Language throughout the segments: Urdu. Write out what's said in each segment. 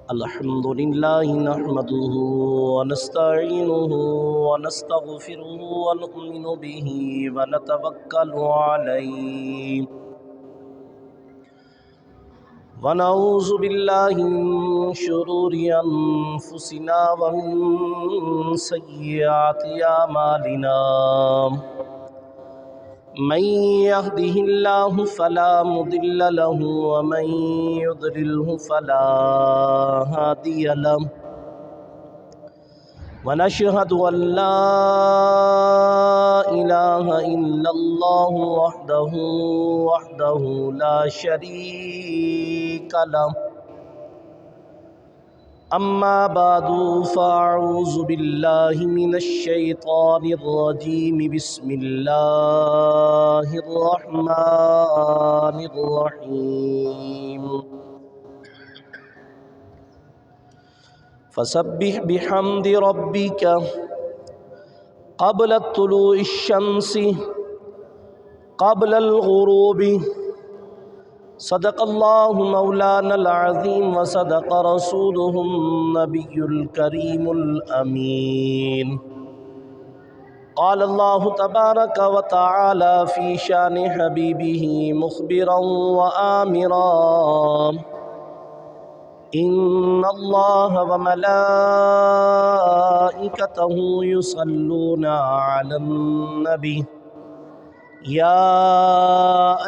الحمدللہ نحمده ونستعینه ونستغفره ونؤمن به ونتوکل علیہ ونعوذ باللہ من شرور انفسنا ومن سیئات اعمالنا من يهده الله فلا مضل له ومن يضلله فلا هادي له ونشهد أن لا إله إلا الله وحده لا شريك له أما بعد فأعوذ بالله من الشيطان الرجيم بسم الله الرحمن الرحيم فسبح بحمد ربك قبل طلوع الشمس قبل الغروب صدق اللہ مولانا العظیم وصدق رسوله النبی الکریم الامین قال اللہ تبارک وتعالی فی شان حبیبہ مخبرا وآمرا ان اللہ وملائکتہ یصلون علی النبی یا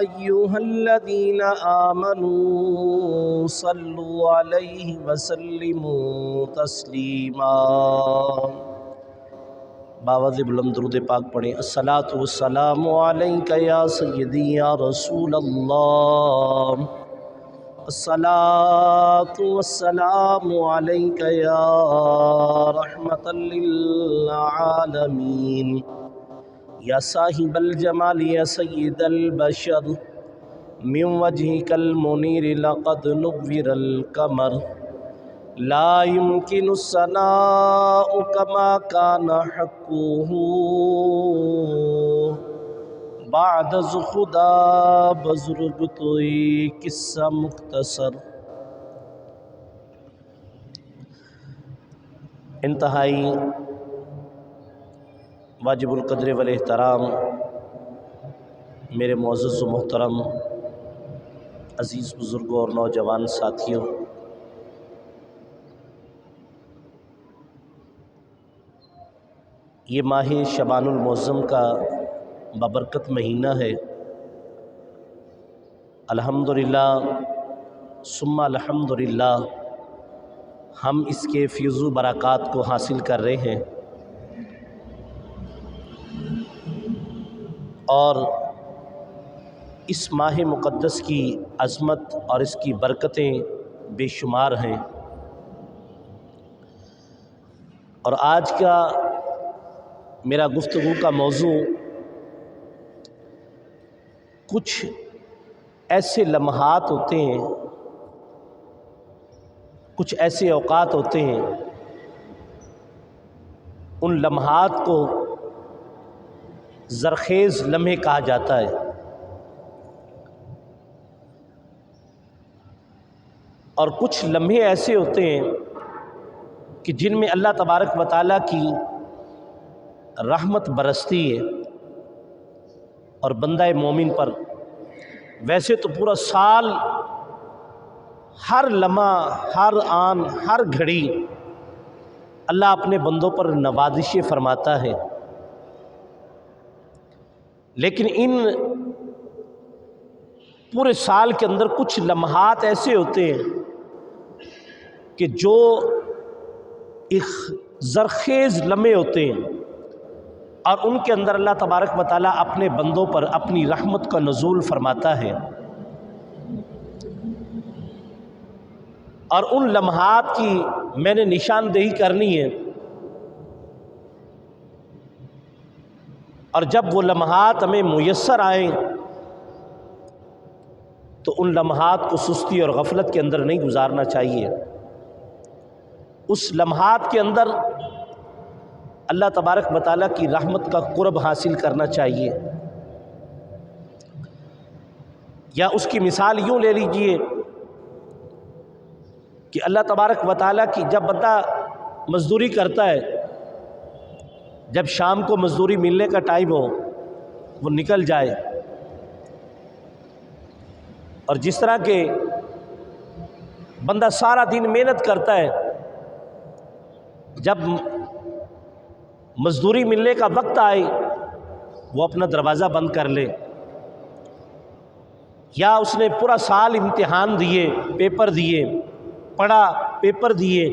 ایہا الذین آمنوا صلوا علیہ وسلموا تسلیما۔ باوز بلند درود پاک پڑھیں۔ الصلاۃ والسلام علیک یا سیدی یا رسول اللہ، الصلاۃ والسلام علیک یا رحمۃ للعالمین، یا صاحب الجمال یا سید البشر، من وجهك المنیر لقد نور القمر، لا يمكن الثناء كما كان حقه بعد از خدا بزرگ توئی قصہ مختصر۔ انتہائی واجب القدر والاحترام میرے معزز و محترم عزیز بزرگوں اور نوجوان ساتھیوں، یہ ماہ شعبان المعظم کا بابرکت مہینہ ہے۔ الحمدللہ ثم الحمدللہ ہم اس کے فیض و برکات کو حاصل کر رہے ہیں، اور اس ماہ مقدس کی عظمت اور اس کی برکتیں بے شمار ہیں۔ اور آج کا میرا گفتگو کا موضوع کچھ ایسے لمحات ہوتے ہیں، کچھ ایسے اوقات ہوتے ہیں، ان لمحات کو زرخیز لمحے کہا جاتا ہے، اور کچھ لمحے ایسے ہوتے ہیں کہ جن میں اللہ تبارک و تعالیٰ کی رحمت برستی ہے، اور بندہ مومن پر ویسے تو پورا سال ہر لمحہ ہر آن ہر گھڑی اللہ اپنے بندوں پر نوازشیں فرماتا ہے، لیکن ان پورے سال کے اندر کچھ لمحات ایسے ہوتے ہیں کہ جو ایک زرخیز لمحے ہوتے ہیں، اور ان کے اندر اللہ تبارک و تعالیٰ اپنے بندوں پر اپنی رحمت کا نزول فرماتا ہے۔ اور ان لمحات کی میں نے نشاندہی کرنی ہے، اور جب وہ لمحات ہمیں میسر آئیں تو ان لمحات کو سستی اور غفلت کے اندر نہیں گزارنا چاہیے۔ اس لمحات کے اندر اللہ تبارک و تعالیٰ کی رحمت کا قرب حاصل کرنا چاہیے۔ یا اس کی مثال یوں لے لیجئے کہ اللہ تبارک و تعالیٰ کی جب بندہ مزدوری کرتا ہے، جب شام کو مزدوری ملنے کا ٹائم ہو وہ نکل جائے، اور جس طرح کہ بندہ سارا دن محنت کرتا ہے، جب مزدوری ملنے کا وقت آئے وہ اپنا دروازہ بند کر لے، یا اس نے پورا سال امتحان دیے، پیپر دیے، پڑھا، پیپر دیے،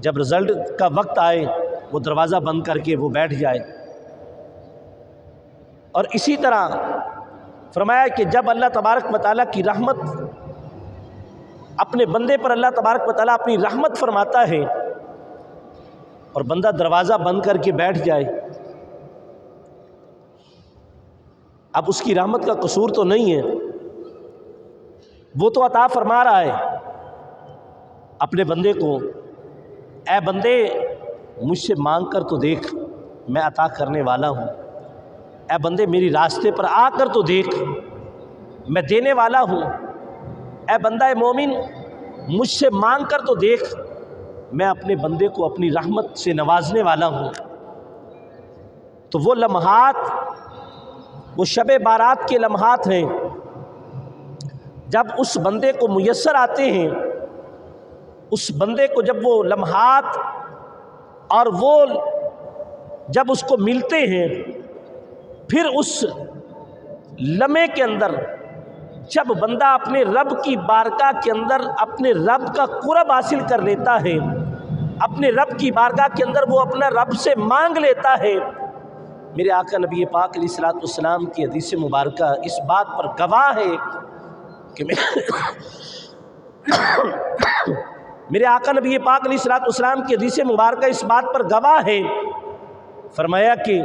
جب رزلٹ کا وقت آئے وہ دروازہ بند کر کے وہ بیٹھ جائے۔ اور اسی طرح فرمایا کہ جب اللہ تبارک و تعالیٰ کی رحمت اپنے بندے پر اللہ تبارک و تعالیٰ اپنی رحمت فرماتا ہے اور بندہ دروازہ بند کر کے بیٹھ جائے، اب اس کی رحمت کا قصور تو نہیں ہے، وہ تو عطا فرما رہا ہے اپنے بندے کو، اے بندے مجھ سے مانگ کر تو دیکھ، میں عطا کرنے والا ہوں، اے بندے میری راستے پر آ کر تو دیکھ، میں دینے والا ہوں، اے بندہ مومن مجھ سے مانگ کر تو دیکھ، میں اپنے بندے کو اپنی رحمت سے نوازنے والا ہوں۔ تو وہ لمحات، وہ شب بارات کے لمحات ہیں، جب اس بندے کو میسر آتے ہیں، اس بندے کو جب وہ لمحات اور وہ جب اس کو ملتے ہیں، پھر اس لمحے کے اندر جب بندہ اپنے رب کی بارگاہ کے اندر اپنے رب کا قرب حاصل کر لیتا ہے، اپنے رب کی بارگاہ کے اندر وہ اپنا رب سے مانگ لیتا ہے، میرے آقا نبی پاک علیہ الصلوۃ والسلام کی حدیث مبارکہ اس بات پر گواہ ہے کہ میرے آقا نبی پاک علیہ الصلوۃ والسلام کی حدیث مبارکہ اس بات پر گواہ ہے، فرمایا کہ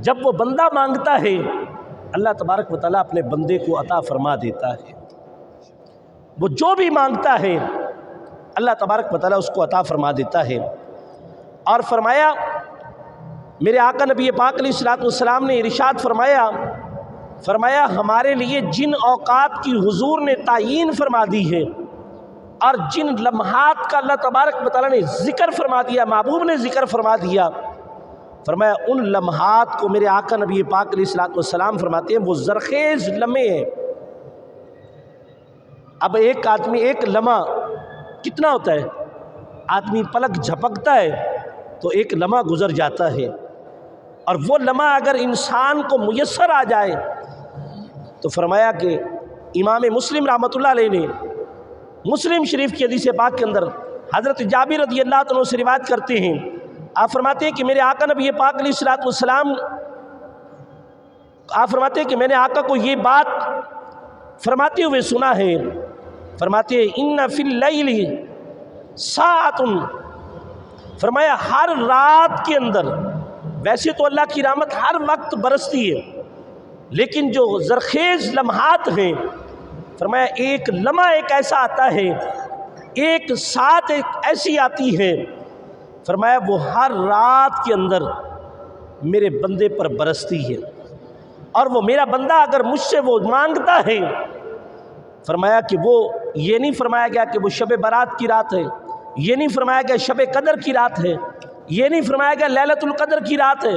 جب وہ بندہ مانگتا ہے اللہ تبارک و تعالیٰ اپنے بندے کو عطا فرما دیتا ہے، وہ جو بھی مانگتا ہے اللہ تبارک و تعالیٰ اس کو عطا فرما دیتا ہے۔ اور فرمایا میرے آقا نبی پاک علیہ الصلوۃ والسلام نے ارشاد فرمایا ہمارے لیے جن اوقات کی حضور نے تعیین فرما دی ہے اور جن لمحات کا اللہ تبارک و تعالیٰ نے ذکر فرما دیا، محبوب نے ذکر فرما دیا، فرمایا ان لمحات کو میرے آقا نبی پاک علیہ الصلوۃ والسلام فرماتے ہیں وہ زرخیز لمحے ہیں۔ اب ایک آدمی ایک لمحہ کتنا ہوتا ہے، آدمی پلک جھپکتا ہے تو ایک لمحہ گزر جاتا ہے، اور وہ لمحہ اگر انسان کو میسر آ جائے تو فرمایا کہ امام مسلم رحمۃ اللہ علیہ نے مسلم شریف کی حدیث پاک کے اندر حضرت جابر رضی اللہ عنہ سے روایت کرتے ہیں، آپ فرماتے ہیں کہ میرے آقا نبی پاک علیہ الصلوۃ والسلام آپ فرماتے ہیں کہ میں نے آقا کو یہ بات فرماتے ہوئے سنا ہے، فرماتے ہیں ان فی اللیل ساعۃ، فرمایا ہر رات کے اندر، ویسے تو اللہ کی رحمت ہر وقت برستی ہے لیکن جو زرخیز لمحات ہیں، فرمایا ایک لمحہ ایک ایسا آتا ہے، ایک ساتھ ایک ایسی آتی ہے، فرمایا وہ ہر رات کے اندر میرے بندے پر برستی ہے، اور وہ میرا بندہ اگر مجھ سے وہ مانگتا ہے، فرمایا کہ وہ یہ نہیں فرمایا گیا کہ وہ شب برات کی رات ہے، یہ نہیں فرمایا گیا شب قدر کی رات ہے، یہ نہیں فرمایا گیا لیلۃ القدر کی رات ہے،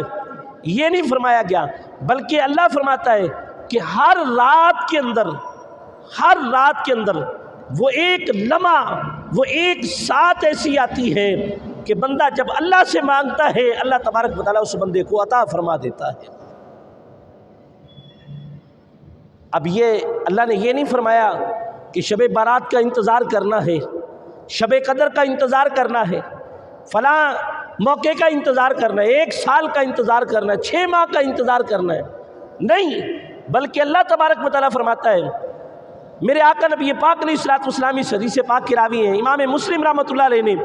یہ نہیں فرمایا گیا، بلکہ اللہ فرماتا ہے کہ ہر رات کے اندر وہ ایک لمحہ، وہ ایک ساتھ ایسی آتی ہے کہ بندہ جب اللہ سے مانگتا ہے اللہ تبارک و تعالیٰ اس بندے کو عطا فرما دیتا ہے۔ اب یہ اللہ نے یہ نہیں فرمایا کہ شب بارات کا انتظار کرنا ہے، شب قدر کا انتظار کرنا ہے، فلاں موقع کا انتظار کرنا ہے، 1 سال کا انتظار کرنا ہے، 6 ماہ کا انتظار کرنا ہے، نہیں، بلکہ اللہ تبارک و تعالیٰ فرماتا ہے، میرے آقا نبی پاک علیہ الصلوۃ والسلام اس حدیث پاک کے راوی ہیں، امام مسلم رحمۃ اللہ علیہ نے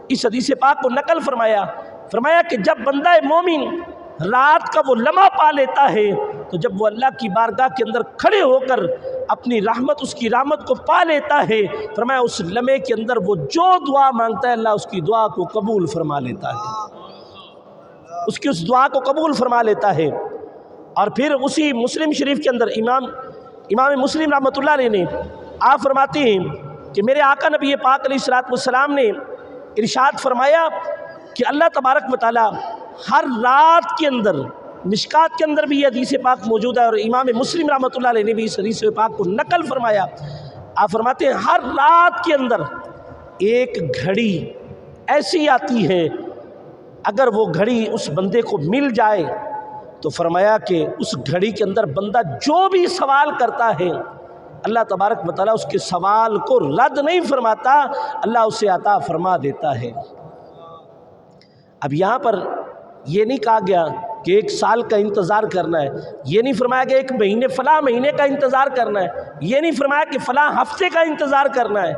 اس حدیث پاک کو نقل فرمایا کہ جب بندہ مومن رات کا وہ لمحہ پا لیتا ہے تو جب وہ اللہ کی بارگاہ کے اندر کھڑے ہو کر اپنی رحمت، اس کی رحمت کو پا لیتا ہے، فرمایا اس لمحے کے اندر وہ جو دعا مانگتا ہے اللہ اس کی دعا کو قبول فرما لیتا ہے، اس کی اس دعا کو قبول فرما لیتا ہے۔ اور پھر اسی مسلم شریف کے اندر امام مسلم رحمۃ اللہ علیہ نے آپ فرماتے ہیں کہ میرے آقا نبی پاک علیہ الصلوۃ والسلام نے ارشاد فرمایا کہ اللہ تبارک و تعالیٰ ہر رات کے اندر، مشکات کے اندر بھی یہ حدیث پاک موجود ہے اور امام مسلم رحمۃ اللہ علیہ نے بھی اس حدیث پاک کو نقل فرمایا، آپ فرماتے ہیں ہر رات کے اندر ایک گھڑی ایسی آتی ہے، اگر وہ گھڑی اس بندے کو مل جائے تو فرمایا کہ اس گھڑی کے اندر بندہ جو بھی سوال کرتا ہے اللہ تبارک و تعالیٰ اس کے سوال کو رد نہیں فرماتا، اللہ اسے عطا فرما دیتا ہے۔ اب یہاں پر یہ نہیں کہا گیا کہ 1 سال کا انتظار کرنا ہے، یہ نہیں فرمایا کہ 1 مہینے فلاں مہینے کا انتظار کرنا ہے، یہ نہیں فرمایا کہ فلاں ہفتے کا انتظار کرنا ہے،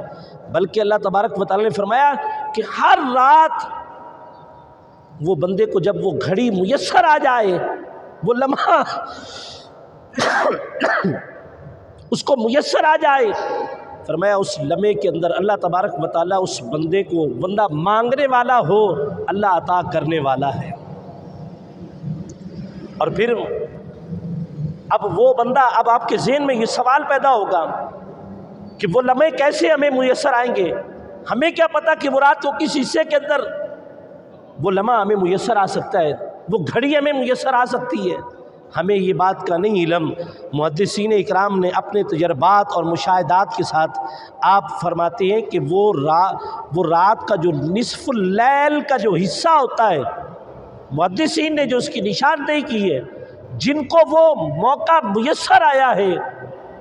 بلکہ اللہ تبارک و تعالیٰ نے فرمایا کہ ہر رات وہ بندے کو جب وہ گھڑی میسر آ جائے، وہ لمحہ اس کو میسر آ جائے، فرمایا اس لمحے کے اندر اللہ تبارک و تعالیٰ اس بندے کو، بندہ مانگنے والا ہو اللہ عطا کرنے والا ہے۔ اور پھر اب وہ بندہ، اب آپ کے ذہن میں یہ سوال پیدا ہوگا کہ وہ لمحے کیسے ہمیں میسر آئیں گے؟ ہمیں کیا پتہ کہ وہ رات کو کس حصے کے اندر وہ لمحہ ہمیں میسر آ سکتا ہے، وہ گھڑی ہمیں میسر آ سکتی ہے؟ ہمیں یہ بات کا نہیں علم۔ محدثین اکرام نے اپنے تجربات اور مشاہدات کے ساتھ آپ فرماتے ہیں کہ وہ رات کا جو نصف اللیل کا جو حصہ ہوتا ہے، محدثین نے جو اس کی نشاندہی کی ہے، جن کو وہ موقع میسر آیا ہے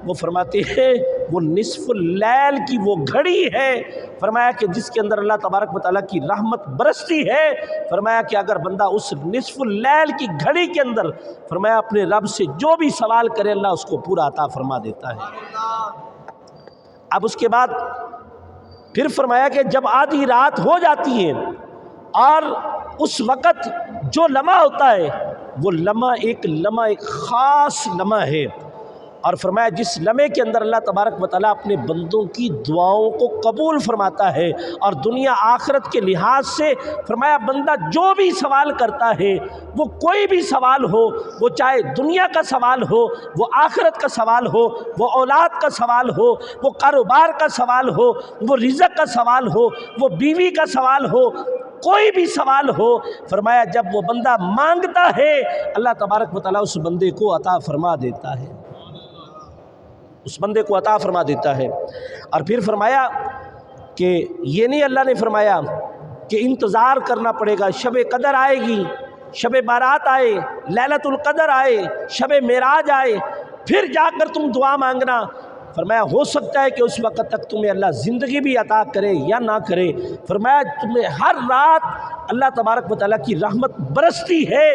وہ فرماتے ہیں وہ نصف اللیل کی وہ گھڑی ہے، فرمایا کہ جس کے اندر اللہ تبارک و تعالیٰ کی رحمت برستی ہے، فرمایا کہ اگر بندہ اس نصف اللیل کی گھڑی کے اندر فرمایا اپنے رب سے جو بھی سوال کرے اللہ اس کو پورا عطا فرما دیتا ہے۔ اب اس کے بعد پھر فرمایا کہ جب آدھی رات ہو جاتی ہے اور اس وقت جو لمحہ ہوتا ہے وہ لمحہ ایک خاص لمحہ ہے، اور فرمایا جس لمحے کے اندر اللہ تبارک و تعالیٰ اپنے بندوں کی دعاؤں کو قبول فرماتا ہے، اور دنیا آخرت کے لحاظ سے فرمایا بندہ جو بھی سوال کرتا ہے، وہ کوئی بھی سوال ہو، وہ چاہے دنیا کا سوال ہو، وہ آخرت کا سوال ہو، وہ اولاد کا سوال ہو، وہ کاروبار کا سوال ہو، وہ رزق کا سوال ہو، وہ بیوی کا سوال ہو، کوئی بھی سوال ہو، فرمایا جب وہ بندہ مانگتا ہے اللہ تبارک و تعالیٰ اس بندے کو عطا فرما دیتا ہے، اس بندے کو عطا فرما دیتا ہے۔ اور پھر فرمایا کہ یہ نہیں اللہ نے فرمایا کہ انتظار کرنا پڑے گا، شب قدر آئے گی، شب بارات آئے، لیلۃ القدر آئے، شب معراج آئے پھر جا کر تم دعا مانگنا، فرمایا ہو سکتا ہے کہ اس وقت تک تمہیں اللہ زندگی بھی عطا کرے یا نہ کرے، فرمایا تمہیں ہر رات اللہ تبارک و تعالیٰ کی رحمت برستی ہے،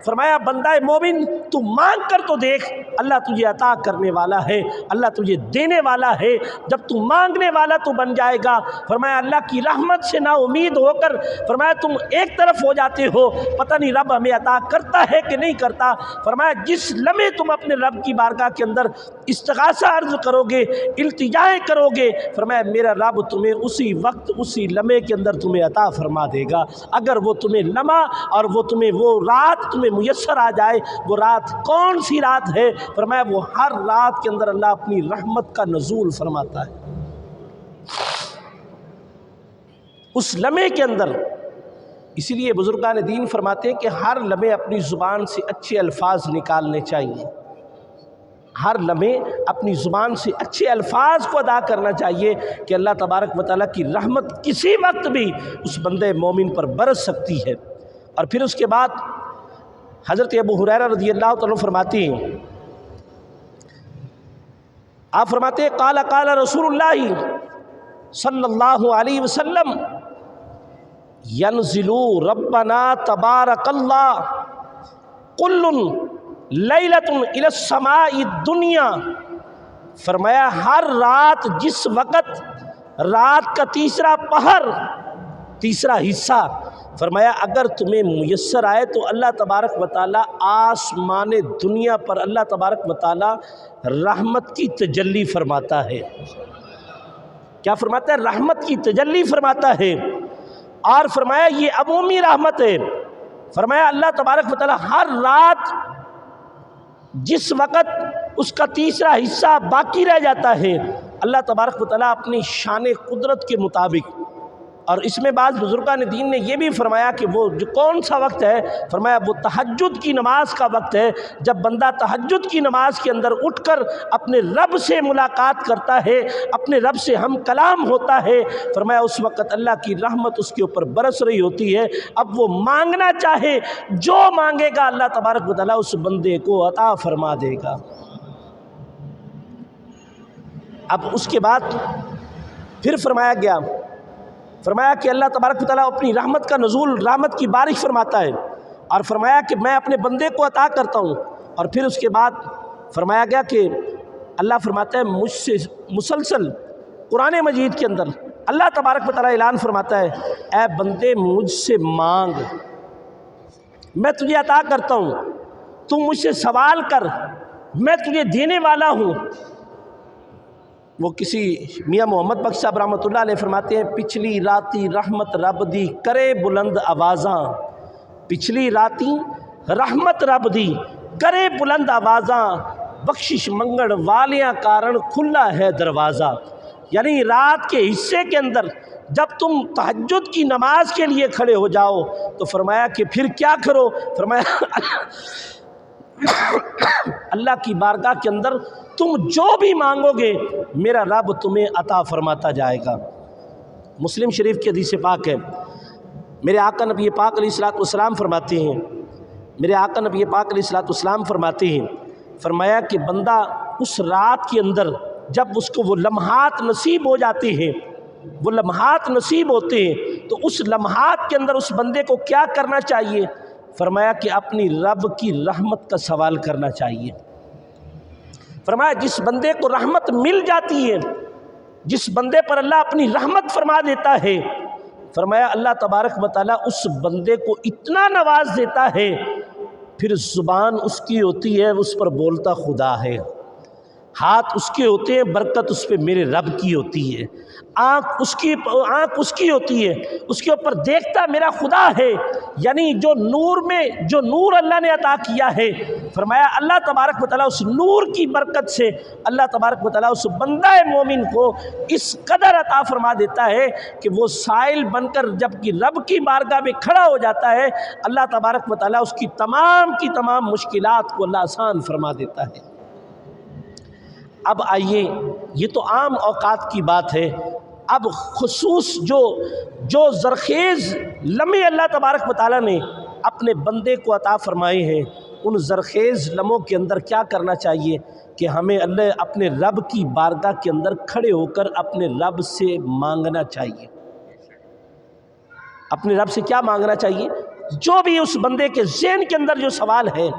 فرمایا بندہ مومن تو مانگ کر تو دیکھ، اللہ تجھے عطا کرنے والا ہے، اللہ تجھے دینے والا ہے، جب تو مانگنے والا تو بن جائے گا۔ فرمایا اللہ کی رحمت سے نا امید ہو کر فرمایا تم ایک طرف ہو جاتے ہو، پتہ نہیں رب ہمیں عطا کرتا ہے کہ نہیں کرتا، فرمایا جس لمحے تم اپنے رب کی بارگاہ کے اندر استغاثہ عرض کرو گے، التجائے کرو گے، فرمایا میرا رب تمہیں اسی وقت اسی لمحے کے اندر تمہیں عطا فرما دے گا۔ اگر وہ تمہیں لمحہ اور وہ تمہیں وہ رات تمہیں میسر آ جائے، وہ رات کون سی رات ہے؟ فرمایا وہ ہر رات کے اندر اللہ اپنی رحمت کا نزول فرماتا ہے اس لمحے کے اندر۔ اسی لیے بزرگان دین فرماتے ہیں کہ ہر لمحے اپنی زبان سے اچھے الفاظ نکالنے چاہیے، ہر لمحے اپنی زبان سے اچھے الفاظ کو ادا کرنا چاہیے کہ اللہ تبارک و تعالیٰ کی رحمت کسی وقت بھی اس بندے مومن پر برس سکتی ہے۔ اور پھر اس کے بعد حضرت ابو ہریرہ رضی اللہ تعالیٰ فرماتے ہیں، آپ فرماتے ہیں قال قال رسول اللہ صلی اللہ علیہ وسلم ینزل ربنا تبارک اللہ کل لیلۃ الی السماء الدنیا، فرمایا ہر رات جس وقت رات کا تیسرا پہر، تیسرا حصہ، فرمایا اگر تمہیں میسر آئے تو اللہ تبارک و تعالیٰ آسمان دنیا پر اللہ تبارک و تعالیٰ رحمت کی تجلی فرماتا ہے۔ کیا فرماتا ہے؟ رحمت کی تجلی فرماتا ہے، اور فرمایا یہ عمومی رحمت ہے۔ فرمایا اللہ تبارک و تعالیٰ ہر رات جس وقت اس کا تیسرا حصہ باقی رہ جاتا ہے، اللہ تبارک و تعالیٰ اپنی شان قدرت کے مطابق، اور اس میں بعض بزرگان دین نے یہ بھی فرمایا کہ وہ جو کون سا وقت ہے، فرمایا وہ تہجد کی نماز کا وقت ہے، جب بندہ تہجد کی نماز کے اندر اٹھ کر اپنے رب سے ملاقات کرتا ہے، اپنے رب سے ہم کلام ہوتا ہے، فرمایا اس وقت اللہ کی رحمت اس کے اوپر برس رہی ہوتی ہے۔ اب وہ مانگنا چاہے، جو مانگے گا اللہ تبارک و تعالیٰ اس بندے کو عطا فرما دے گا۔ اب اس کے بعد پھر فرمایا گیا، فرمایا کہ اللہ تبارک و تعالیٰ اپنی رحمت کا نزول، رحمت کی بارش فرماتا ہے، اور فرمایا کہ میں اپنے بندے کو عطا کرتا ہوں۔ اور پھر اس کے بعد فرمایا گیا کہ اللہ فرماتا ہے مجھ سے مسلسل قرآن مجید کے اندر اللہ تبارک و تعالیٰ اعلان فرماتا ہے، اے بندے مجھ سے مانگ، میں تجھے عطا کرتا ہوں، تو مجھ سے سوال کر، میں تجھے دینے والا ہوں۔ وہ کسی میاں محمد بخش صاحب رحمۃ اللہ علیہ فرماتے ہیں، پچھلی راتی رحمت رب دی کرے بلند آوازاں، پچھلی راتی رحمت رب دی کرے بلند آوازاں، بخشش منگڑ والیاں کارن کھلا ہے دروازہ۔ یعنی رات کے حصے کے اندر جب تم تہجد کی نماز کے لیے کھڑے ہو جاؤ تو فرمایا کہ پھر کیا کرو، فرمایا اللہ کی بارگاہ کے اندر تم جو بھی مانگو گے میرا رب تمہیں عطا فرماتا جائے گا۔ مسلم شریف کی حدیث پاک ہے، میرے آقا نبی پاک علیہ الصلوۃ والسلام فرماتے ہیں، میرے آقا نبی پاک علیہ الصلوۃ والسلام فرماتے ہیں، فرمایا کہ بندہ اس رات کے اندر جب اس کو وہ لمحات نصیب ہو جاتے ہیں، وہ لمحات نصیب ہوتے ہیں، تو اس لمحات کے اندر اس بندے کو کیا کرنا چاہیے؟ فرمایا کہ اپنی رب کی رحمت کا سوال کرنا چاہیے۔ فرمایا جس بندے کو رحمت مل جاتی ہے، جس بندے پر اللہ اپنی رحمت فرما دیتا ہے، فرمایا اللہ تبارک و تعالیٰ اس بندے کو اتنا نواز دیتا ہے، پھر زبان اس کی ہوتی ہے اس پر بولتا خدا ہے، ہاتھ اس کے ہوتے ہیں برکت اس پہ میرے رب کی ہوتی ہے، آنکھ اس کی ہوتی ہے اس کے اوپر دیکھتا میرا خدا ہے۔ یعنی جو نور اللہ نے عطا کیا ہے، فرمایا اللہ تبارک و تعالیٰ اس نور کی برکت سے اللہ تبارک و تعالیٰ اس بندہ مومن کو اس قدر عطا فرما دیتا ہے کہ وہ سائل بن کر جب کہ رب کی بارگاہ میں کھڑا ہو جاتا ہے، اللہ تبارک و تعالیٰ اس کی تمام مشکلات کو اللہ آسان فرما دیتا ہے۔ اب آئیے، یہ تو عام اوقات کی بات ہے، اب خصوص جو زرخیز لمحے اللہ تبارک و تعالیٰ نے اپنے بندے کو عطا فرمائے ہیں، ان زرخیز لمحوں کے اندر کیا کرنا چاہیے کہ ہمیں اللہ اپنے رب کی بارگاہ کے اندر کھڑے ہو کر اپنے رب سے مانگنا چاہیے۔ اپنے رب سے کیا مانگنا چاہیے؟ جو بھی اس بندے کے ذہن کے اندر جو سوال ہے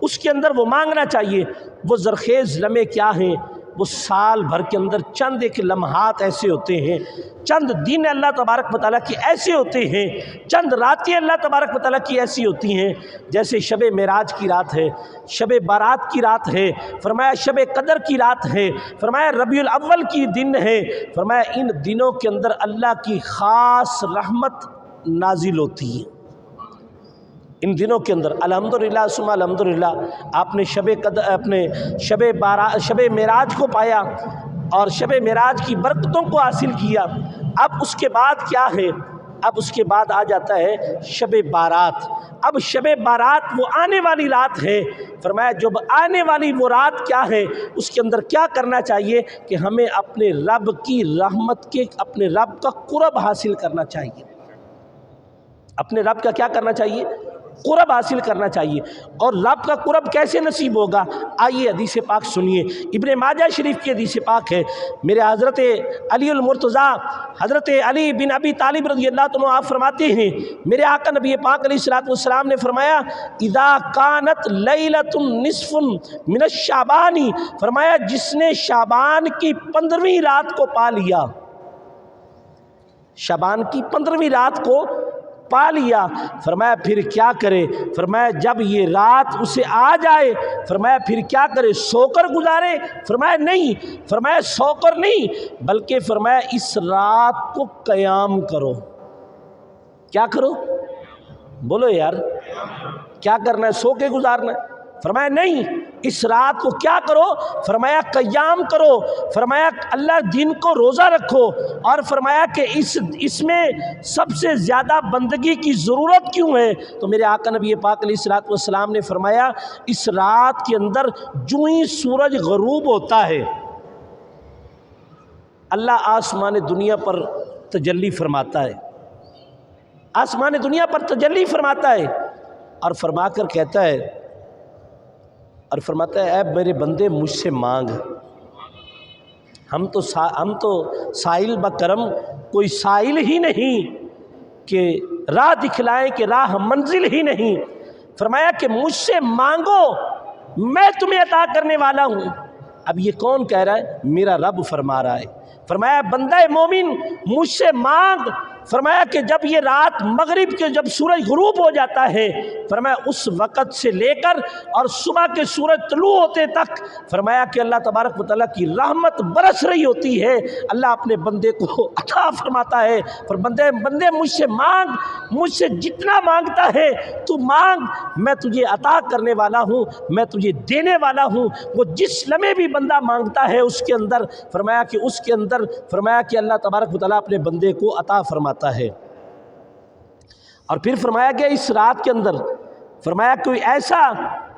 اس کے اندر وہ مانگنا چاہیے۔ وہ زرخیز لمحے کیا ہیں؟ وہ سال بھر کے اندر چند ایک لمحات ایسے ہوتے ہیں، چند دن اللہ تبارک و تعالیٰ کی ایسے ہوتے ہیں، چند راتیں اللہ تبارک و تعالیٰ کی ایسی ہوتی ہیں، جیسے شب معراج کی رات ہے، شب بارات کی رات ہے، فرمایا شب قدر کی رات ہے، فرمایا ربیع الاول کی دن ہے، فرمایا ان دنوں کے اندر اللہ کی خاص رحمت نازل ہوتی ہے۔ ان دنوں کے اندر الحمدللہ ثم الحمدللہ آپ نے شب معراج کو پایا اور شب معراج کی برکتوں کو حاصل کیا۔ اب اس کے بعد کیا ہے؟ اب اس کے بعد آ جاتا ہے شب بارات۔ اب شب بارات وہ آنے والی رات ہے، فرمایا جب آنے والی وہ رات کیا ہے، اس کے اندر کیا کرنا چاہیے کہ ہمیں اپنے رب کی رحمت کے، اپنے رب کا قرب حاصل کرنا چاہیے۔ اپنے رب کا کیا کرنا چاہیے؟ قرب حاصل کرنا چاہیے۔ اور رب کا قرب کیسے نصیب ہوگا؟ آئیے حدیث پاک سنیے، ابن ماجہ شریف کی حدیث پاک ہے، میرے حضرت علی المرتضیٰ حضرت علی بن ابی طالب رضی اللہ عنہ آپ فرماتے ہیں، میرے آقا نبی پاک علیہ الصلوۃ والسلام نے فرمایا اذا کانت لیلۃ نصف من الشعبان، فرمایا جس نے شعبان کی 15ویں رات کو پا لیا، شعبان کی 15ویں رات کو پا لیا، فرمایا پھر کیا کرے؟ فرمایا جب یہ رات اسے آ جائے، فرمایا پھر کیا کرے؟ سو کر گزارے؟ فرمایا نہیں، فرمایا سو کر نہیں، بلکہ فرمایا اس رات کو قیام کرو۔ کیا کرو؟ بولو یار، کیا کرنا ہے؟ سو کے گزارنا ہے؟ فرمایا نہیں، اس رات کو کیا کرو؟ فرمایا قیام کرو، فرمایا اللہ دن کو روزہ رکھو، اور فرمایا کہ اس میں سب سے زیادہ بندگی کی ضرورت کیوں ہے؟ تو میرے آقا نبی پاک علیہ الصلوۃ والسلام نے فرمایا اس رات کے اندر جو ہی سورج غروب ہوتا ہے اللہ آسمان دنیا پر تجلی فرماتا ہے، آسمان دنیا پر تجلی فرماتا ہے، اور فرما کر کہتا ہے، اور فرماتا ہے اے میرے بندے مجھ سے مانگ۔ ہم تو سائل بکرم، کوئی سائل ہی نہیں کہ راہ دکھلائیں کہ راہ منزل ہی نہیں، فرمایا کہ مجھ سے مانگو میں تمہیں عطا کرنے والا ہوں۔ اب یہ کون کہہ رہا ہے؟ میرا رب فرما رہا ہے، فرمایا بندہ مومن مجھ سے مانگ، فرمایا کہ جب یہ رات مغرب کے جب سورج غروب ہو جاتا ہے، فرمایا اس وقت سے لے کر اور صبح کے سورج طلوع ہوتے تک، فرمایا کہ اللہ تبارک و تعالیٰ کی رحمت برس رہی ہوتی ہے، اللہ اپنے بندے کو عطا فرماتا ہے۔ پر بندے مجھ سے مانگ، مجھ سے جتنا مانگتا ہے تو مانگ، میں تجھے عطا کرنے والا ہوں، میں تجھے دینے والا ہوں۔ وہ جس لمحے بھی بندہ مانگتا ہے اس کے اندر، فرمایا کہ اس کے اندر فرمایا کہ اللہ تبارک و تعالیٰ اپنے بندے کو عطا فرماتا ہے۔ اور پھر فرمایا گیا اس رات کے اندر، فرمایا کوئی ایسا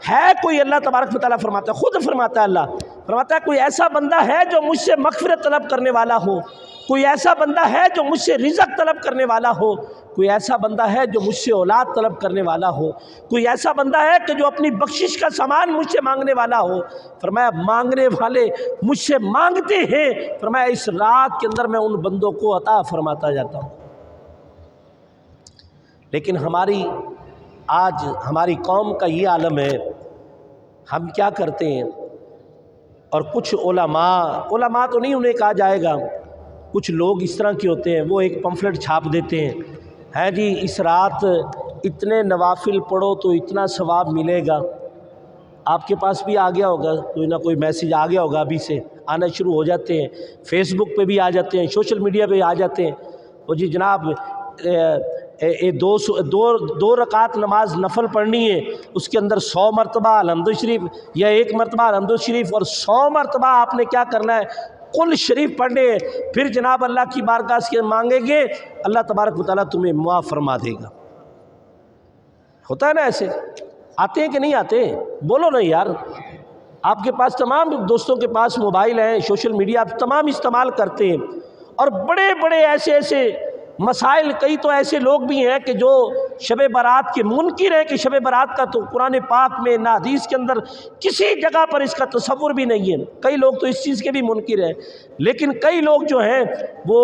ہے، کوئی اللہ تبارک و تعالیٰ فرماتا ہے، خود فرماتا ہے اللہ، فرماتا ہے کوئی ایسا بندہ ہے جو مجھ سے مغفرت طلب کرنے والا ہو، کوئی ایسا بندہ ہے جو مجھ سے رزق طلب کرنے والا ہو، کوئی ایسا بندہ ہے جو مجھ سے اولاد طلب کرنے والا ہو، کوئی ایسا بندہ ہے کہ جو اپنی بخشش کا سامان مجھ سے مانگنے والا ہو۔ فرمایا مانگنے والے مجھ سے مانگتے ہیں، فرمایا اس رات کے اندر میں ان بندوں کو عطا فرماتا جاتا ہوں۔ لیکن آج ہماری قوم کا یہ عالم ہے، ہم کیا کرتے ہیں، اور کچھ علماء تو نہیں انہیں کہا جائے گا، کچھ لوگ اس طرح کے ہوتے ہیں، وہ ایک پمفلٹ چھاپ دیتے ہیں جی اس رات اتنے نوافل پڑھو تو اتنا ثواب ملے گا۔ آپ کے پاس بھی آ گیا ہوگا، کوئی نہ کوئی میسیج آ گیا ہوگا، ابھی سے آنا شروع ہو جاتے ہیں، فیس بک پہ بھی آ جاتے ہیں، سوشل میڈیا پہ آ جاتے ہیں، وہ جی جناب دو رکعت نماز نفل پڑھنی ہے، اس کے اندر 100 مرتبہ الحمد شریف یا 1 مرتبہ الحمد شریف اور 100 مرتبہ آپ نے کیا کرنا ہے، قل شریف پڑھنے، پھر جناب اللہ کی بارگاہ سے مانگیں گے، اللہ تبارک و تعالیٰ تمہیں معاف فرما دے گا۔ ہوتا ہے نا ایسے؟ آتے ہیں کہ نہیں آتے؟ بولو نا یار۔ آپ کے پاس تمام دوستوں کے پاس موبائل ہیں، سوشل میڈیا آپ تمام استعمال کرتے ہیں، اور بڑے بڑے ایسے مسائل، کئی تو ایسے لوگ بھی ہیں کہ جو شب برات کے منکر ہیں، کہ شب برات کا تو قرآن پاک میں نہ حدیث کے اندر کسی جگہ پر اس کا تصور بھی نہیں ہے، کئی لوگ تو اس چیز کے بھی منکر ہیں۔ لیکن کئی لوگ جو ہیں وہ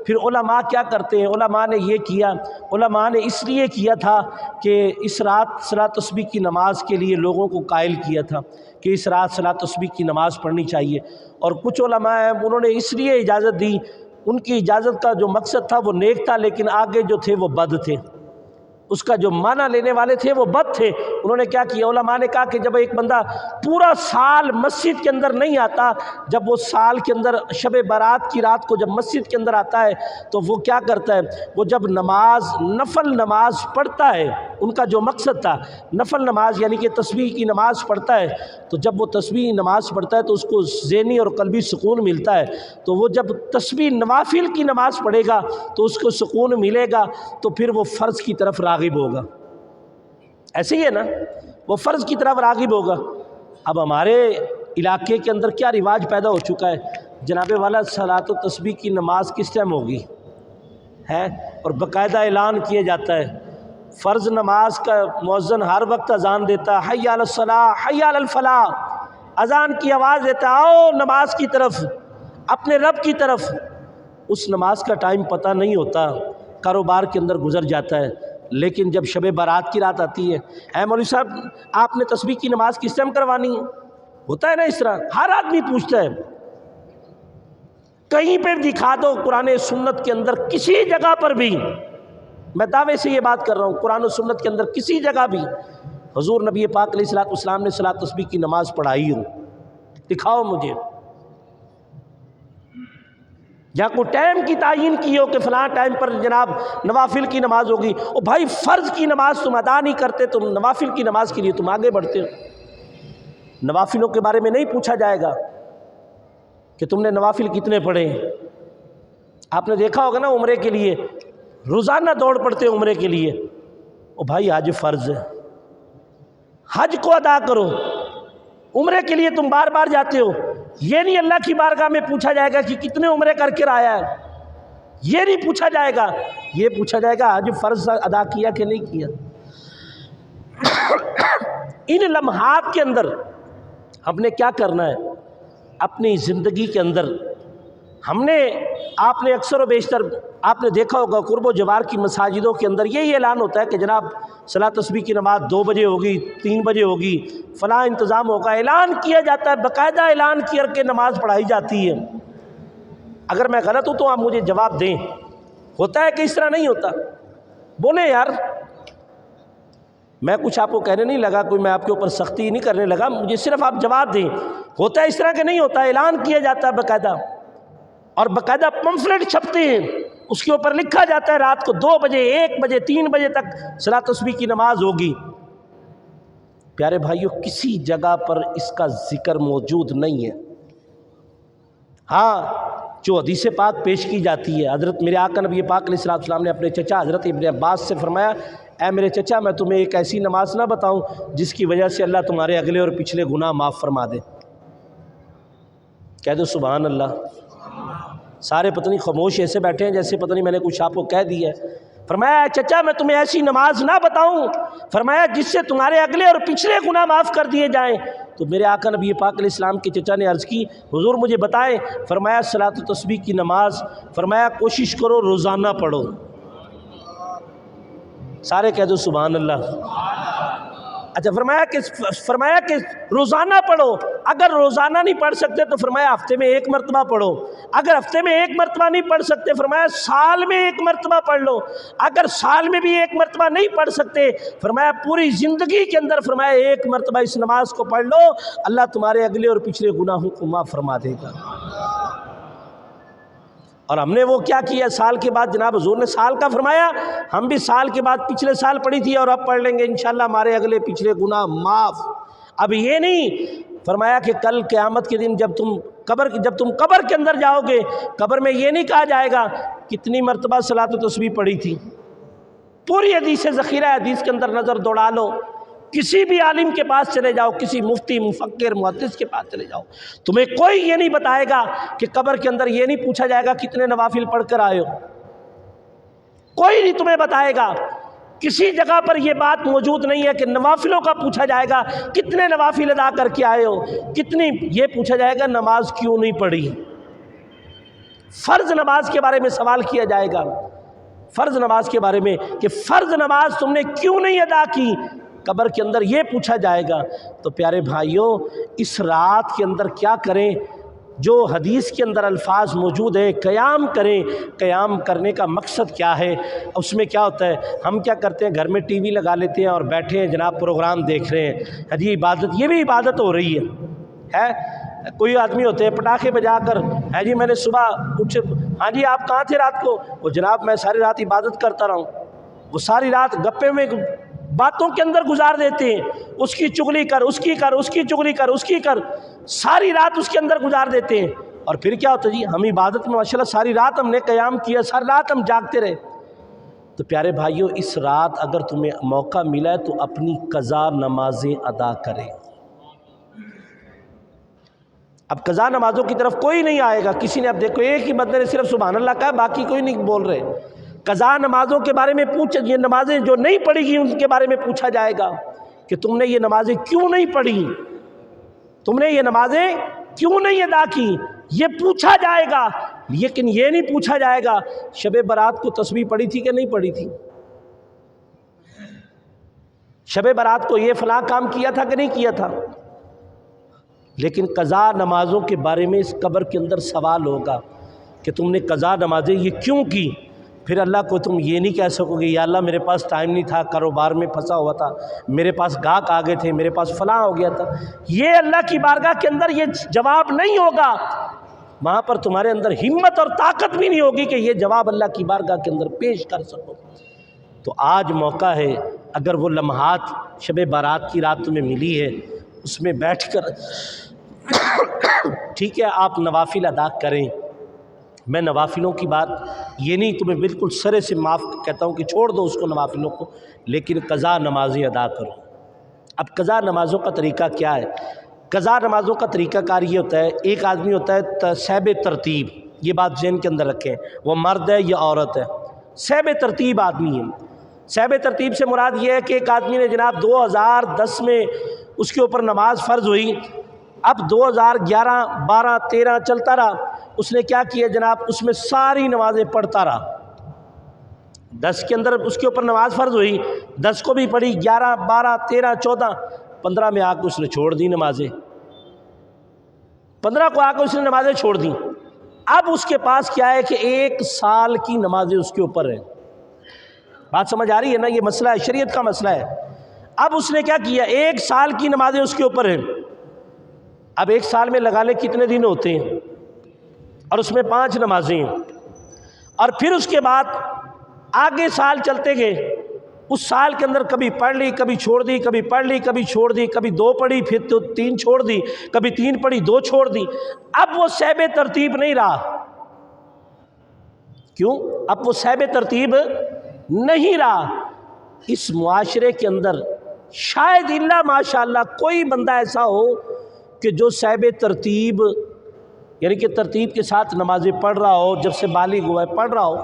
پھر علماء کیا کرتے ہیں، علماء نے یہ کیا، علماء نے اس لیے کیا تھا کہ اس رات صلاۃ تسبیح کی نماز کے لیے لوگوں کو قائل کیا تھا کہ اس رات صلاۃ تسبیح کی نماز پڑھنی چاہیے، اور کچھ علماء ہیں انہوں نے اس لیے اجازت دی، ان کی اجازت کا جو مقصد تھا وہ نیک تھا، لیکن آگے جو تھے وہ بد تھے، اس کا جو معنی لینے والے تھے وہ بد تھے۔ انہوں نے کیا کیا، علماء نے کہا کہ جب ایک بندہ پورا سال مسجد کے اندر نہیں آتا، جب وہ سال کے اندر شب برات کی رات کو جب مسجد کے اندر آتا ہے تو وہ کیا کرتا ہے، وہ جب نفل نماز پڑھتا ہے، ان کا جو مقصد تھا نفل نماز یعنی کہ تسبیح کی نماز پڑھتا ہے، تو جب وہ تسبیح نماز پڑھتا ہے تو اس کو ذہنی اور قلبی سکون ملتا ہے، تو وہ جب تسبیح نوافل کی نماز پڑھے گا تو اس کو سکون ملے گا، تو پھر وہ فرض کی طرف راغب ہوگا۔ ایسے ہی ہے نا، وہ فرض کی طرف راغب ہوگا۔ اب ہمارے علاقے کے اندر کیا رواج پیدا ہو چکا ہے، جناب والا صلاۃ و تسبیح کی نماز کس ٹائم ہوگی ہے، اور باقاعدہ اعلان کیا جاتا ہے، فرض نماز کا مؤذن ہر وقت اذان دیتا ہے، حی علی الصلاۃ حی علی الفلاح، اذان کی آواز دیتا ہے، آؤ نماز کی طرف، اپنے رب کی طرف۔ اس نماز کا ٹائم پتہ نہیں ہوتا، کاروبار کے اندر گزر جاتا ہے، لیکن جب شب برات کی رات آتی ہے، اے مولوی صاحب آپ نے تسبیح کی نماز کس ٹائم کروانی ہے؟ ہوتا ہے نا اس طرح، ہر آدمی پوچھتا ہے۔ کہیں پہ دکھا دو قرآن سنت کے اندر کسی جگہ پر بھی، میں دعوے سے یہ بات کر رہا ہوں، قرآن و سنت کے اندر کسی جگہ بھی حضور نبی پاک علیہ الصلوۃ والسلام نے صلاۃ تسبیح کی نماز پڑھائی ہو، دکھاؤ مجھے۔ یا کوئی ٹائم کی تعین کی ہو کہ فلاں ٹائم پر جناب نوافل کی نماز ہوگی، او بھائی فرض کی نماز تم ادا نہیں کرتے، تم نوافل کی نماز کے لیے تم آگے بڑھتے ہو۔ نوافلوں کے بارے میں نہیں پوچھا جائے گا کہ تم نے نوافل کتنے پڑھے. آپ نے دیکھا ہوگا نا عمرے کے لیے روزانہ دوڑ پڑتے ہیں عمرے کے لیے. او بھائی حج فرض ہے، حج کو ادا کرو. عمرے کے لیے تم بار بار جاتے ہو، یہ نہیں اللہ کی بارگاہ میں پوچھا جائے گا کہ کتنے عمرے کر کے آیا ہے، یہ نہیں پوچھا جائے گا. یہ پوچھا جائے گا حج فرض ادا کیا کہ نہیں کیا. ان لمحات کے اندر ہم نے کیا کرنا ہے اپنی زندگی کے اندر. آپ نے اکثر و بیشتر آپ نے دیکھا ہوگا قرب و جوار کی مساجدوں کے اندر یہی اعلان ہوتا ہے کہ جناب صلاۃ تسبیح کی نماز 2 بجے ہوگی، 3 بجے ہوگی، فلاں انتظام ہوگا. اعلان کیا جاتا ہے، باقاعدہ اعلان کر کے نماز پڑھائی جاتی ہے. اگر میں غلط ہوں تو آپ مجھے جواب دیں. ہوتا ہے کہ اس طرح نہیں ہوتا؟ بولیں یار. میں کچھ آپ کو کہنے نہیں لگا، کوئی میں آپ کے اوپر سختی نہیں کرنے لگا، مجھے صرف آپ جواب دیں. ہوتا ہے اس طرح کہ نہیں ہوتا؟ اعلان کیا جاتا ہے باقاعدہ، اور باقاعدہ پمفلٹ چھپتے ہیں، اس کے اوپر لکھا جاتا ہے رات کو 2 بجے، 1 بجے، 3 بجے تک صلاۃ تسبیح کی نماز ہوگی. پیارے بھائیو، کسی جگہ پر اس کا ذکر موجود نہیں ہے. ہاں جو حدیث پاک پیش کی جاتی ہے، حضرت میرے آقا نبی پاک علیہ الصلوۃ والسلام نے اپنے چچا حضرت ابن عباس سے فرمایا، اے میرے چچا، میں تمہیں ایک ایسی نماز نہ بتاؤں جس کی وجہ سے اللہ تمہارے اگلے اور پچھلے گناہ معاف فرما دے. کہہ دو سبحان اللہ. سارے پتہ نہیں خاموش ایسے بیٹھے ہیں جیسے پتہ نہیں میں نے کچھ آپ کو کہہ دیا ہے. فرمایا چچا میں تمہیں ایسی نماز نہ بتاؤں، فرمایا جس سے تمہارے اگلے اور پچھلے گناہ معاف کر دیے جائیں. تو میرے آقا نبی پاک علیہ السلام کے چچا نے عرض کی، حضور مجھے بتائیں. فرمایا صلاۃ تسبیح کی نماز، فرمایا کوشش کرو روزانہ پڑھو. سارے کہہ دو سبحان اللہ. اچھا فرمایا کہ روزانہ پڑھو. اگر روزانہ نہیں پڑھ سکتے تو فرمایا ہفتے میں 1 مرتبہ پڑھو. اگر ہفتے میں 1 مرتبہ نہیں پڑھ سکتے فرمایا سال میں 1 مرتبہ پڑھ لو. اگر سال میں بھی 1 مرتبہ نہیں پڑھ سکتے فرمایا پوری زندگی کے اندر فرمایا 1 مرتبہ اس نماز کو پڑھ لو، اللہ تمہارے اگلے اور پچھلے گناہوں کو معاف فرما دے گا. اور ہم نے وہ کیا کیا سال کے بعد؟ جناب حضور نے سال کا فرمایا، ہم بھی سال کے بعد پچھلے سال پڑھی تھی اور اب پڑھ لیں گے انشاءاللہ ہمارے اگلے پچھلے گناہ معاف. اب یہ نہیں فرمایا کہ کل قیامت کے دن جب تم قبر کے اندر جاؤ گے، قبر میں یہ نہیں کہا جائے گا کتنی مرتبہ صلاۃ تسبیح پڑھی تھی. پوری حدیث ذخیرہ حدیث کے اندر نظر دوڑا لو، کسی بھی عالم کے پاس چلے جاؤ، کسی مفتی مفکر محدث کے پاس چلے جاؤ، تمہیں کوئی یہ نہیں بتائے گا کہ قبر کے اندر یہ نہیں پوچھا جائے گا کتنے نوافل پڑھ کر آئے ہو. کوئی نہیں تمہیں بتائے گا. کسی جگہ پر یہ بات موجود نہیں ہے کہ نوافلوں کا پوچھا جائے گا کتنے نوافل ادا کر کے آئے ہو، کتنی. یہ پوچھا جائے گا نماز کیوں نہیں پڑھی. فرض نماز کے بارے میں سوال کیا جائے گا، فرض نماز کے بارے میں کہ فرض نماز تم نے کیوں نہیں ادا کی. قبر کے اندر یہ پوچھا جائے گا. تو پیارے بھائیوں، اس رات کے اندر کیا کریں؟ جو حدیث کے اندر الفاظ موجود ہیں، قیام کریں. قیام کرنے کا مقصد کیا ہے؟ اس میں کیا ہوتا ہے؟ ہم کیا کرتے ہیں؟ گھر میں ٹی وی لگا لیتے ہیں اور بیٹھے ہیں جناب پروگرام دیکھ رہے ہیں. حجی عبادت، یہ بھی عبادت ہو رہی ہے. کوئی آدمی ہوتے ہیں پٹاخے بجا کر، ہے جی میں نے صبح اٹھ، ہاں جی آپ کہاں تھے رات کو؟ وہ جناب میں ساری رات عبادت کرتا رہا ہوں. وہ ساری رات گپے میں باتوں کے اندر گزار دیتے ہیں، اس کی چغلی کر، اس کی کر، اس کی چغلی کر، اس کی کر، ساری رات اس کے اندر گزار دیتے ہیں. اور پھر کیا ہوتا ہے جی؟ ہم عبادت میں ماشاءاللہ ساری رات ہم نے قیام کیا، ساری رات ہم جاگتے رہے. تو پیارے بھائیوں، اس رات اگر تمہیں موقع ملا ہے تو اپنی قضا نمازیں ادا کریں. اب قضا نمازوں کی طرف کوئی نہیں آئے گا. کسی نے اب دیکھو ایک ہی بندے نے صرف سبحان اللہ کہا، باقی کوئی نہیں بول رہے. قضا نمازوں کے بارے میں یہ نمازیں جو نہیں پڑھی گی ان کے بارے میں پوچھا جائے گا کہ تم نے یہ نمازیں کیوں نہیں پڑھی، تم نے یہ نمازیں کیوں نہیں ادا کی، یہ پوچھا جائے گا. لیکن یہ نہیں پوچھا جائے گا شب برات کو تسبیح پڑھی تھی کہ نہیں پڑھی تھی، شب برات کو یہ فلاں کام کیا تھا کہ نہیں کیا تھا. لیکن قضا نمازوں کے بارے میں اس قبر کے اندر سوال ہوگا کہ تم نے قضا نمازیں یہ کیوں کی. پھر اللہ کو تم یہ نہیں کہہ سکو گے یا اللہ میرے پاس ٹائم نہیں تھا، کاروبار میں پھنسا ہوا تھا، میرے پاس گاہک آ گئے تھے، میرے پاس فلاں ہو گیا تھا. یہ اللہ کی بارگاہ کے اندر یہ جواب نہیں ہوگا. وہاں پر تمہارے اندر ہمت اور طاقت بھی نہیں ہوگی کہ یہ جواب اللہ کی بارگاہ کے اندر پیش کر سکو. تو آج موقع ہے، اگر وہ لمحات شب بارات کی رات تمہیں ملی ہے اس میں بیٹھ کر ٹھیک ہے آپ نوافل ادا کریں، میں نوافلوں کی بات یہ نہیں تمہیں بالکل سرے سے معاف کہتا ہوں کہ چھوڑ دو اس کو نوافلوں کو، لیکن قضا نمازیں ادا کرو۔ اب قضا نمازوں کا طریقہ کیا ہے؟ قضا نمازوں کا طریقہ کار یہ ہوتا ہے، ایک آدمی ہوتا ہے صحب ترتیب، یہ بات ذہن کے اندر رکھیں، وہ مرد ہے یا عورت ہے، صحب ترتیب آدمی ہے۔ صحب ترتیب سے مراد یہ ہے کہ ایک آدمی نے جناب 2010 میں اس کے اوپر نماز فرض ہوئی، اب 2011 12 13 چلتا رہا، اس نے کیا کیا جناب، اس میں ساری نمازیں پڑھتا رہا۔ 10 کے اندر اس کے اوپر نماز فرض ہوئی، 10 کو بھی پڑھی، 11 12 13 14 15 میں آ کے اس نے چھوڑ دی نمازیں، 15 کو آ کے اس نے نمازیں چھوڑ دیں۔ اب اس کے پاس کیا ہے کہ 1 سال کی نمازیں اس کے اوپر ہیں۔ بات سمجھ آ رہی ہے نا؟ یہ مسئلہ ہے، شریعت کا مسئلہ ہے۔ اب اس نے کیا کیا، 1 سال کی نمازیں اس کے اوپر ہیں۔ اب 1 سال میں لگا لے کتنے دن ہوتے ہیں، اور اس میں 5 نمازیں ہیں، اور پھر اس کے بعد آگے سال چلتے گئے، اس سال کے اندر کبھی پڑھ لی کبھی چھوڑ دی، کبھی پڑھ لی کبھی چھوڑ دی، کبھی 2 پڑھی پھر 3 چھوڑ دی، کبھی 3 پڑھی 2 چھوڑ دی۔ اب وہ صحب ترتیب نہیں رہا۔ کیوں؟ اب وہ صحب ترتیب نہیں رہا۔ اس معاشرے کے اندر شاید الا ماشاءاللہ کوئی بندہ ایسا ہو کہ جو صحب ترتیب یعنی کہ ترتیب کے ساتھ نمازیں پڑھ رہا ہو، جب سے بالغ ہوا ہے پڑھ رہا ہو،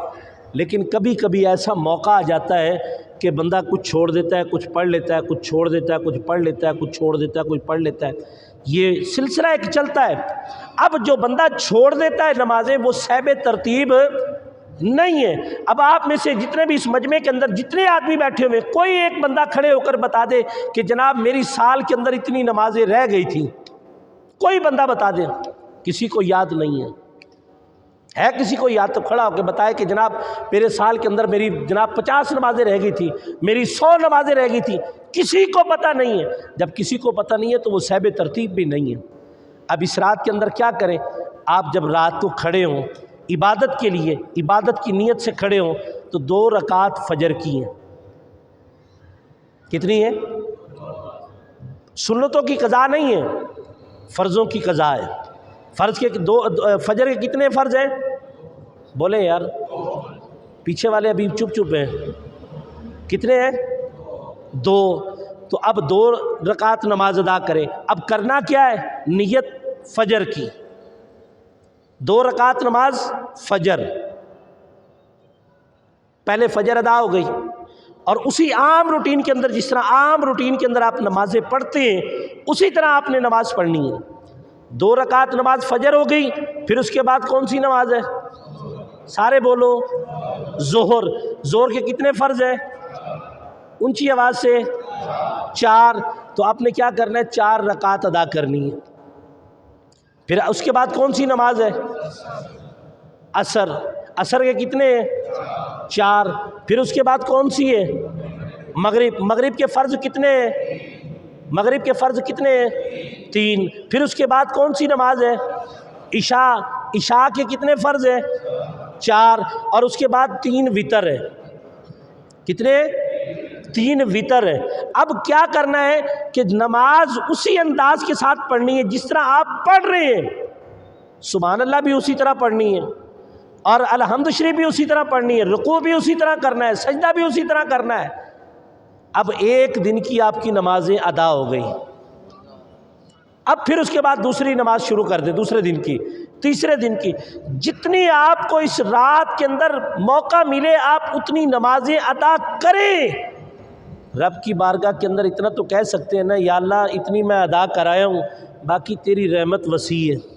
لیکن کبھی کبھی ایسا موقع آ جاتا ہے کہ بندہ کچھ چھوڑ دیتا ہے، کچھ پڑھ لیتا ہے، کچھ چھوڑ دیتا ہے، کچھ پڑھ لیتا ہے، کچھ چھوڑ دیتا ہے، کچھ پڑھ لیتا ہے، یہ سلسلہ ایک چلتا ہے۔ اب جو بندہ چھوڑ دیتا ہے نمازیں، وہ صحب ترتیب نہیں ہے۔ اب آپ میں سے جتنے بھی اس مجمع کے اندر جتنے آدمی بیٹھے ہوئے، کوئی ایک بندہ کھڑے ہو کر بتا دے کہ جناب میری سال کے اندر اتنی نمازیں رہ گئی تھیں، کوئی بندہ بتا دے۔ کسی کو یاد نہیں ہے کسی کو یاد تو کھڑا ہو کے بتائے کہ جناب میرے سال کے اندر میری جناب 50 نمازیں رہ گئی تھی، میری 100 نمازیں رہ گئی تھی، کسی کو پتہ نہیں ہے۔ جب کسی کو پتہ نہیں ہے تو وہ صحب ترتیب بھی نہیں ہے۔ اب اس رات کے اندر کیا کریں؟ آپ جب رات کو کھڑے ہوں عبادت کے لیے، عبادت کی نیت سے کھڑے ہوں، تو 2 رکعت فجر کی ہیں۔ کتنی ہے؟ سنتوں کی قضا نہیں ہے، فرضوں کی قضا ہے۔ فرض کے 2 فجر کے کتنے فرض ہیں؟ بولیں یار، پیچھے والے ابھی چپ چپ ہیں۔ کتنے ہیں؟ 2۔ تو اب 2 رکعت نماز ادا کریں۔ اب کرنا کیا ہے؟ نیت فجر کی، 2 رکعت نماز فجر، پہلے فجر ادا ہو گئی، اور اسی عام روٹین کے اندر، جس طرح عام روٹین کے اندر آپ نمازیں پڑھتے ہیں، اسی طرح آپ نے نماز پڑھنی ہے۔ 2 رکعت نماز فجر ہو گئی، پھر اس کے بعد کون سی نماز ہے؟ سارے بولو، ظہر۔ ظہر کے کتنے فرض ہیں؟ اونچی آواز سے 4۔ تو آپ نے کیا کرنا ہے؟ 4 رکعت ادا کرنی ہے۔ پھر اس کے بعد کون سی نماز ہے؟ عصر۔ عصر کے کتنے ہیں؟ 4۔ پھر اس کے بعد کون سی ہے؟ مغرب۔ مغرب کے فرض کتنے ہیں؟ مغرب کے فرض کتنے ہیں؟ 3۔ پھر اس کے بعد کون سی نماز ہے؟ عشاء۔ عشاء کے کتنے فرض ہیں؟ 4۔ اور اس کے بعد 3 وتر ہے۔ کتنے؟ 3 وتر ہے۔ اب کیا کرنا ہے کہ نماز اسی انداز کے ساتھ پڑھنی ہے جس طرح آپ پڑھ رہے ہیں۔ سبحان اللہ بھی اسی طرح پڑھنی ہے، اور الحمد شریف بھی اسی طرح پڑھنی ہے، رکوع بھی اسی طرح کرنا ہے، سجدہ بھی اسی طرح کرنا ہے۔ اب 1 دن کی آپ کی نمازیں ادا ہو گئی۔ اب پھر اس کے بعد دوسری نماز شروع کر دیں، دوسرے دن کی، تیسرے دن کی، جتنی آپ کو اس رات کے اندر موقع ملے آپ اتنی نمازیں ادا کریں۔ رب کی بارگاہ کے اندر اتنا تو کہہ سکتے ہیں نا، یا اللہ اتنی میں ادا کرایا ہوں، باقی تیری رحمت وسیع ہے۔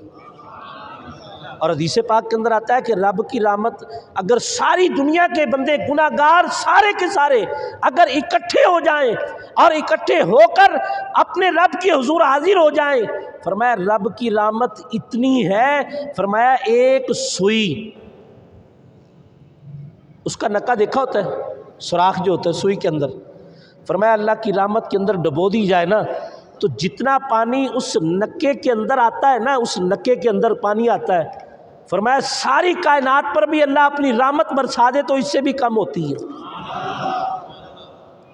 اور حدیث پاک کے اندر آتا ہے کہ رب کی رحمت اگر ساری دنیا کے بندے گناہ گار سارے کے سارے اگر اکٹھے ہو جائیں اور اکٹھے ہو کر اپنے رب کے حضور حاضر ہو جائیں، فرمایا رب کی رحمت اتنی ہے، فرمایا 1 سوئی، اس کا نکا دیکھا ہوتا ہے، سوراخ جو ہوتا ہے سوئی کے اندر، فرمایا اللہ کی رحمت کے اندر ڈبو دی جائے نا، تو جتنا پانی اس نکے کے اندر آتا ہے نا، اس نکے کے اندر پانی آتا ہے، فرمایا ساری کائنات پر بھی اللہ اپنی رحمت برسا دے تو اس سے بھی کم ہوتی ہے۔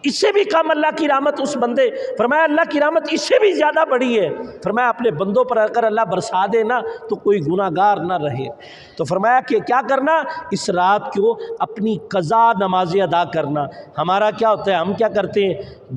اس سے بھی کم اللہ کی رحمت اس بندے، فرمایا اللہ کی رحمت اس سے بھی زیادہ بڑی ہے، فرمایا اپنے بندوں پر اگر اللہ برسا دے نا تو کوئی گناہ گار نہ رہے۔ تو فرمایا کہ کیا کرنا، اس رات کو اپنی قضا نمازیں ادا کرنا۔ ہمارا کیا ہوتا ہے، ہم کیا کرتے ہیں،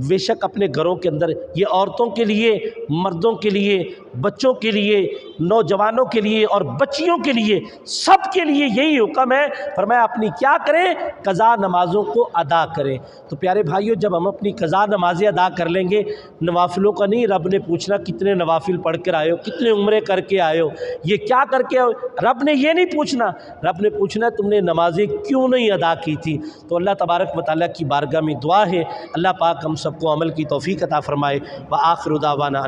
بے شک اپنے گھروں کے اندر یہ عورتوں کے لیے، مردوں کے لیے، بچوں کے لیے، نوجوانوں کے لیے اور بچیوں کے لیے، سب کے لیے یہی حکم ہے، فرمایا اپنی کیا کریں، قضا نمازوں کو ادا کریں۔ تو پیارے بھائیو، جب ہم اپنی قضا نمازیں ادا کر لیں گے، نوافلوں کا نہیں رب نے پوچھنا کتنے نوافل پڑھ کر آئے ہو، کتنے عمرے کر کے آئے ہو، یہ کیا کر کے آئے ہو، رب نے یہ نہیں پوچھنا، رب نے پوچھنا تم نے نمازیں کیوں نہیں ادا کی تھی۔ تو اللہ تبارک و تعالیٰ کی بارگاہ میں دعا ہے، اللہ پاک ہم سب کو عمل کی توفیق عطا فرمائے۔ وآخر دعوانا